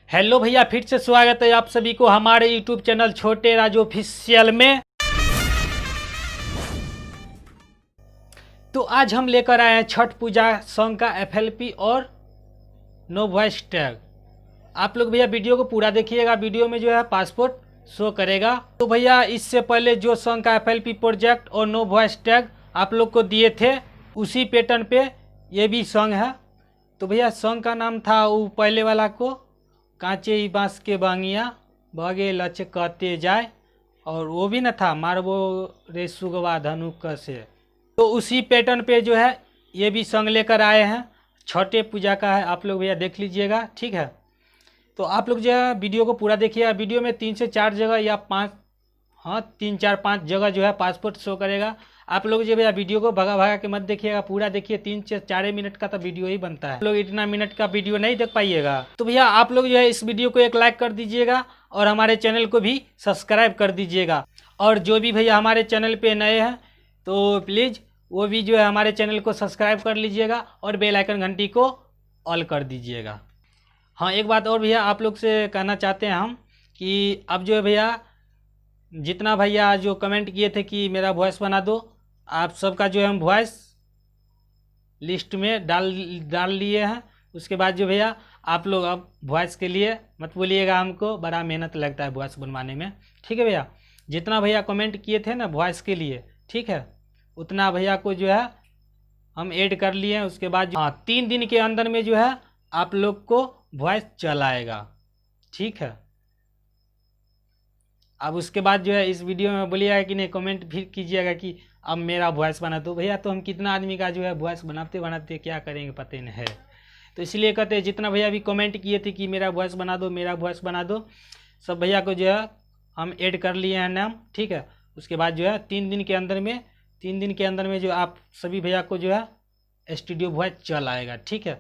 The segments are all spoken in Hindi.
हेलो भैया, फिर से स्वागत है आप सभी को हमारे यूट्यूब चैनल छोटे राजू ऑफिशियल में। तो आज हम लेकर आए हैं छठ पूजा सॉन्ग का FLP और नो वॉइस टैग। आप लोग भैया वीडियो को पूरा देखिएगा, वीडियो में जो है पासपोर्ट शो करेगा। तो भैया इससे पहले जो सॉन्ग का FLP प्रोजेक्ट और नो वॉइस टैग आप लोग को दिए थे, उसी पैटर्न पे ये भी सॉन्ग है। तो भैया सॉन्ग का नाम था वो पहले वाला को कांचे ही बांस के बांगिया भगे लचकते जाए, और वो भी न था मारबो रे सुगवा धनुक से। तो उसी पैटर्न पे जो है ये भी सॉन्ग लेकर आए हैं, छठे पूजा का है। आप लोग भैया देख लीजिएगा, ठीक है। तो आप लोग जो है वीडियो को पूरा देखिएगा। वीडियो में 3 से 4 जगह या 5 3, 4, 5 जगह जो है पासपोर्ट शो करेगा। आप लोग जो भैया वीडियो को भगा भगा के मत देखिएगा, पूरा देखिए। 3 से 4 मिनट का तो वीडियो ही बनता है, आप लोग इतना मिनट का वीडियो नहीं देख पाइएगा। तो भैया आप लोग जो है इस वीडियो को एक लाइक कर दीजिएगा और हमारे चैनल को भी सब्सक्राइब कर दीजिएगा। और जो भी भैया हमारे चैनल पे नए हैं तो प्लीज़ वो भी जो है हमारे चैनल को सब्सक्राइब कर लीजिएगा और बेल आइकन घंटी को ऑल कर दीजिएगा। हाँ, एक बात और भैया आप लोग से कहना चाहते हैं हम कि अब जो है भैया जितना भैया जो कमेंट किए थे कि मेरा वॉइस बना दो, आप सबका जो है हम वॉइस लिस्ट में डाल लिए हैं। उसके बाद जो भैया आप लोग अब वॉइस के लिए मत बोलिएगा, हमको बड़ा मेहनत लगता है वॉइस बनवाने में, ठीक है भैया। जितना भैया कमेंट किए थे ना वॉइस के लिए, ठीक है, उतना भैया को जो है हम ऐड कर लिए हैं। उसके बाद 3 दिन के अंदर में जो है आप लोग को वॉइस चल आएगा, ठीक है। अब उसके बाद जो है इस वीडियो में बोलिएगा कि नहीं, कमेंट भी कीजिएगा कि अब मेरा वॉइस बना दो। भैया तो हम कितना आदमी का जो है वॉइस बनाते बनाते क्या करेंगे पता नहीं है। तो इसलिए कहते हैं जितना भैया भी कमेंट किए थे कि मेरा वॉइस बना दो, मेरा वॉइस बना दो, सब भैया को जो है हम ऐड कर लिए हैं नाम, ठीक है। उसके बाद जो है 3 दिन के अंदर में जो आप सभी भैया को जो है स्टूडियो वॉइस चल आएगा, ठीक है।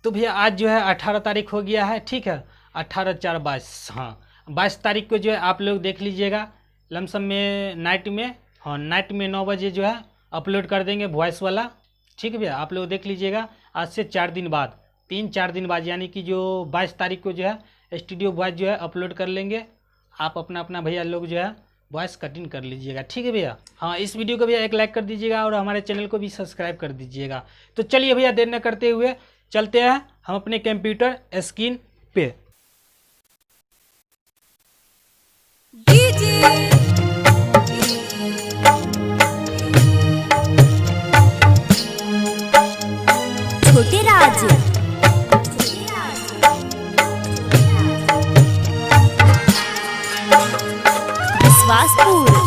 तो भैया आज जो है 18 तारीख हो गया है, ठीक है। 18/4/22, हाँ 22 तारीख को जो है आप लोग देख लीजिएगा लमसम में नाइट में 9 बजे जो है अपलोड कर देंगे वॉइस वाला, ठीक है भैया। आप लोग देख लीजिएगा आज से 4 दिन बाद, 3-4 दिन बाद, यानी कि जो 22 तारीख को जो है स्टूडियो वॉइस जो है अपलोड कर लेंगे। आप अपना भैया लोग जो है वॉइस कटिंग कर लीजिएगा, ठीक है भैया। हाँ, इस वीडियो को भैया एक लाइक कर दीजिएगा और हमारे चैनल को भी सब्सक्राइब कर दीजिएगा। तो चलिए भैया देर न करते हुए चलते हैं हम अपने कंप्यूटर स्क्रीन पे। छोटे राज विश्वासपुर।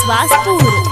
विश्वासपुर।